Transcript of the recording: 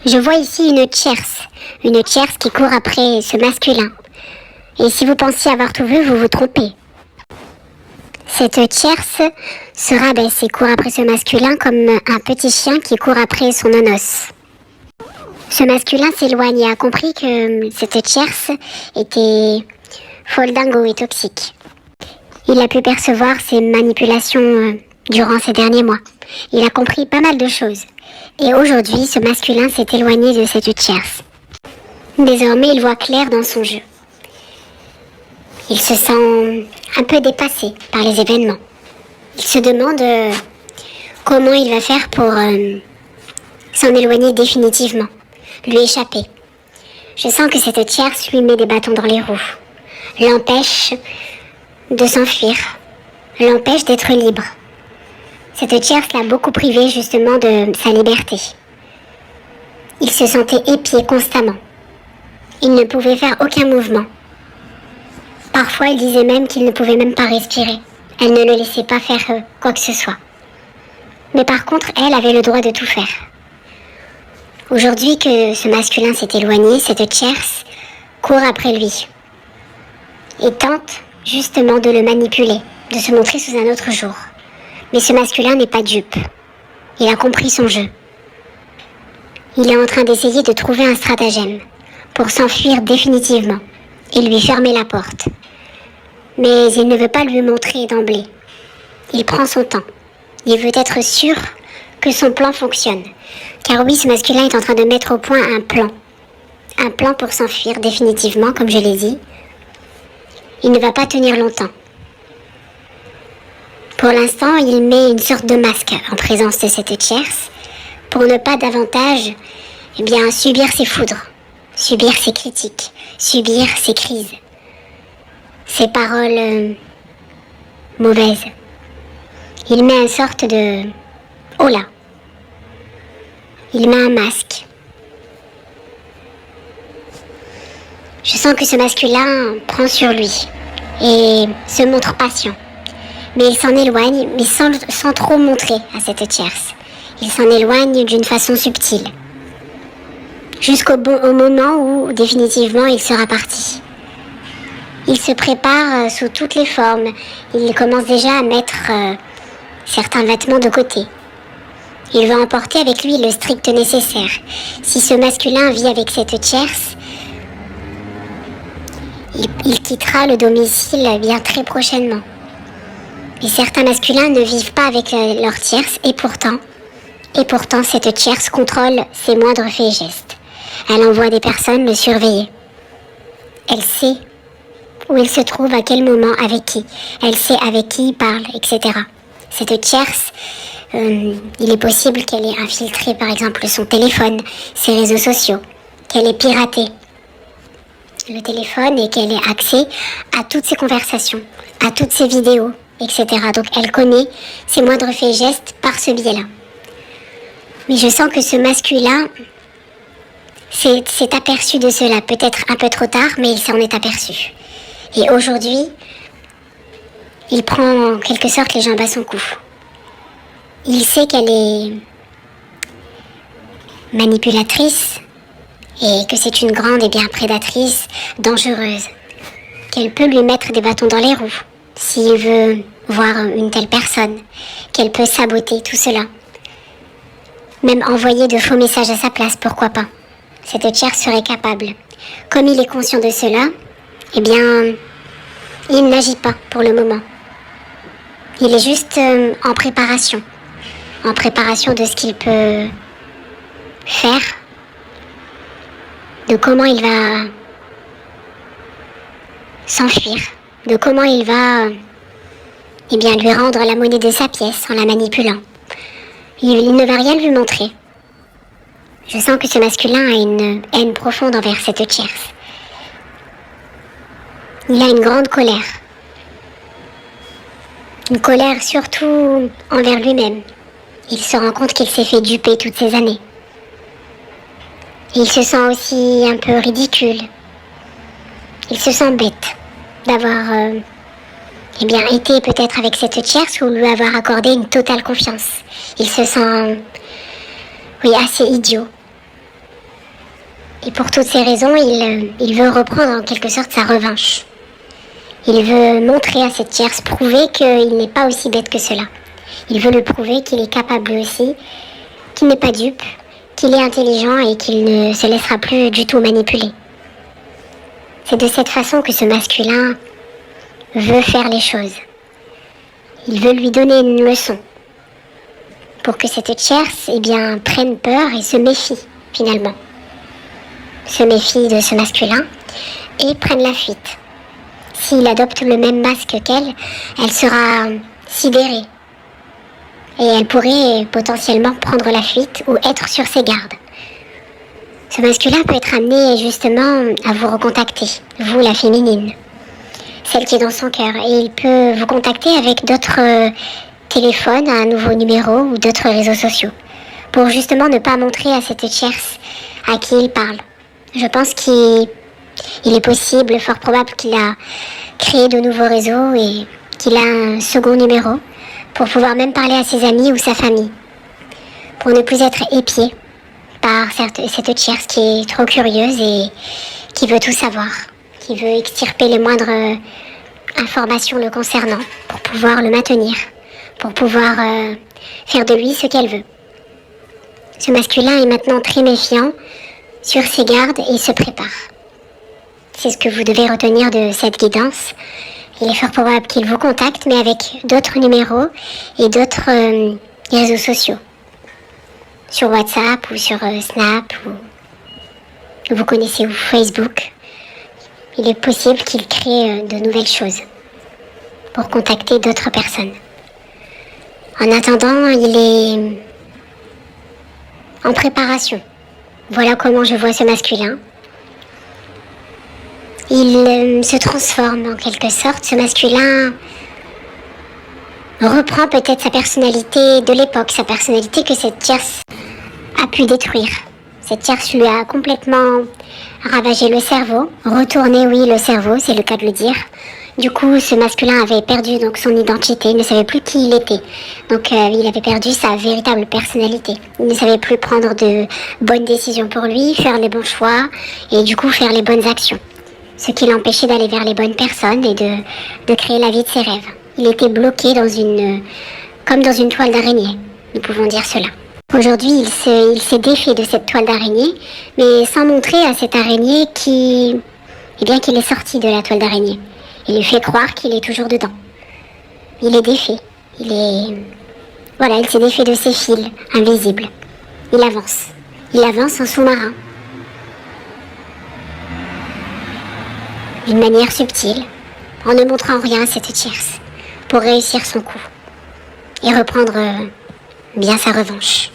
Je vois ici une tierce qui court après ce masculin. Et si vous pensiez avoir tout vu, vous vous trompez. Cette tierce sera, c'est court après ce masculin comme un petit chien qui court après son nonos. Ce masculin s'éloigne et a compris que cette tierce était folle dingo et toxique. Il a pu percevoir ses manipulations durant ces derniers mois. Il a compris pas mal de choses. Et aujourd'hui, ce masculin s'est éloigné de cette tierce. Désormais, il voit clair dans son jeu. Il se sent un peu dépassé par les événements. Il se demande comment il va faire pour s'en éloigner définitivement, lui échapper. Je sens que cette tierce lui met des bâtons dans les roues, l'empêche de s'enfuir, l'empêche d'être libre. Cette tierce l'a beaucoup privé justement de sa liberté. Il se sentait épié constamment. Il ne pouvait faire aucun mouvement. Parfois, il disait même qu'il ne pouvait même pas respirer. Elle ne le laissait pas faire quoi que ce soit. Mais par contre, elle avait le droit de tout faire. Aujourd'hui que ce masculin s'est éloigné, cette tierce court après lui et tente justement de le manipuler, de se montrer sous un autre jour. Mais ce masculin n'est pas dupe. Il a compris son jeu. Il est en train d'essayer de trouver un stratagème pour s'enfuir définitivement et lui fermer la porte. Mais il ne veut pas lui montrer d'emblée. Il prend son temps. Il veut être sûr que son plan fonctionne. Car oui, ce masculin est en train de mettre au point un plan. Un plan pour s'enfuir définitivement, comme je l'ai dit. Il ne va pas tenir longtemps. Pour l'instant, il met une sorte de masque en présence de cette tierce pour ne pas davantage subir ses foudres, subir ses critiques, subir ses crises, ses paroles mauvaises. Il met une sorte de... Oh là! Il met un masque. Je sens que ce masculin prend sur lui et se montre patient. Mais il s'en éloigne, mais sans trop montrer à cette tierce. Il s'en éloigne d'une façon subtile. Jusqu'au moment où, définitivement, il sera parti. Il se prépare sous toutes les formes. Il commence déjà à mettre certains vêtements de côté. Il veut emporter avec lui le strict nécessaire. Si ce masculin vit avec cette tierce, il quittera le domicile bien très prochainement. Et certains masculins ne vivent pas avec leur tierce et pourtant, cette tierce contrôle ses moindres faits et gestes. Elle envoie des personnes le surveiller. Elle sait où il se trouve, à quel moment, avec qui. Elle sait avec qui il parle, etc. Cette tierce, il est possible qu'elle ait infiltré par exemple son téléphone, ses réseaux sociaux, qu'elle ait piraté le téléphone et qu'elle ait accès à toutes ses conversations, à toutes ses vidéos, etc. Donc elle connaît ses moindres faits et gestes par ce biais-là. Mais je sens que ce masculin s'est aperçu de cela, peut-être un peu trop tard, mais il s'en est aperçu. Et aujourd'hui, il prend en quelque sorte les jambes à son cou. Il sait qu'elle est manipulatrice et que c'est une grande et bien prédatrice, dangereuse, qu'elle peut lui mettre des bâtons dans les roues s'il veut voir une telle personne, qu'elle peut saboter tout cela. Même envoyer de faux messages à sa place, pourquoi pas. Cette tierce serait capable. Comme il est conscient de cela, il n'agit pas pour le moment. Il est juste en préparation de ce qu'il peut faire, de comment il va s'enfuir, de comment il va lui rendre la monnaie de sa pièce en la manipulant. Il ne va rien lui montrer. Je sens que ce masculin a une haine profonde envers cette tierce. Il a une grande colère. Une colère surtout envers lui-même. Il se rend compte qu'il s'est fait duper toutes ces années. Il se sent aussi un peu ridicule. Il se sent bête d'avoir été peut-être avec cette tierce ou lui avoir accordé une totale confiance. Il se sent, assez idiot. Et pour toutes ces raisons, il veut reprendre en quelque sorte sa revanche. Il veut montrer à cette tierce, prouver qu'il n'est pas aussi bête que cela. Il veut lui prouver qu'il est capable lui aussi, qu'il n'est pas dupe, qu'il est intelligent et qu'il ne se laissera plus du tout manipuler. C'est de cette façon que ce masculin veut faire les choses. Il veut lui donner une leçon pour que cette tierce prenne peur et se méfie finalement. Se méfie de ce masculin et prenne la fuite. S'il adopte le même masque qu'elle, elle sera sidérée. Et elle pourrait potentiellement prendre la fuite ou être sur ses gardes. Ce masculin peut être amené justement à vous recontacter, vous la féminine, celle qui est dans son cœur. Et il peut vous contacter avec d'autres téléphones, un nouveau numéro ou d'autres réseaux sociaux, pour justement ne pas montrer à cette tierce à qui il parle. Je pense qu'il est possible, fort probable qu'il a créé de nouveaux réseaux et qu'il a un second numéro pour pouvoir même parler à ses amis ou sa famille, pour ne plus être épié par cette tierce qui est trop curieuse et qui veut tout savoir, qui veut extirper les moindres informations le concernant pour pouvoir le maintenir, pour pouvoir faire de lui ce qu'elle veut. Ce masculin est maintenant très méfiant, sur ses gardes et se prépare. C'est ce que vous devez retenir de cette guidance. Il est fort probable qu'il vous contacte, mais avec d'autres numéros et d'autres réseaux sociaux. Sur WhatsApp ou sur Snap, ou vous connaissez, ou Facebook. Il est possible qu'il crée de nouvelles choses pour contacter d'autres personnes. En attendant, il est en préparation. Voilà comment je vois ce masculin. Il se transforme en quelque sorte. Ce masculin reprend peut-être sa personnalité de l'époque, sa personnalité que cette tierce a pu détruire. Cette tierce lui a complètement ravagé le cerveau, retourné, oui, le cerveau, c'est le cas de le dire. Du coup, ce masculin avait perdu donc son identité, il ne savait plus qui il était. Donc, il avait perdu sa véritable personnalité. Il ne savait plus prendre de bonnes décisions pour lui, faire les bons choix et du coup faire les bonnes actions. Ce qui l'empêchait d'aller vers les bonnes personnes et de créer la vie de ses rêves. Il était bloqué comme dans une toile d'araignée, nous pouvons dire cela. Aujourd'hui, il s'est défait de cette toile d'araignée, mais sans montrer à cette araignée qu'il est sorti de la toile d'araignée. Il lui fait croire qu'il est toujours dedans. Il est défait. Il s'est défait de ses fils invisibles. Il avance. Il avance en sous-marin. D'une manière subtile, en ne montrant rien à cette tierce, pour réussir son coup et reprendre bien sa revanche.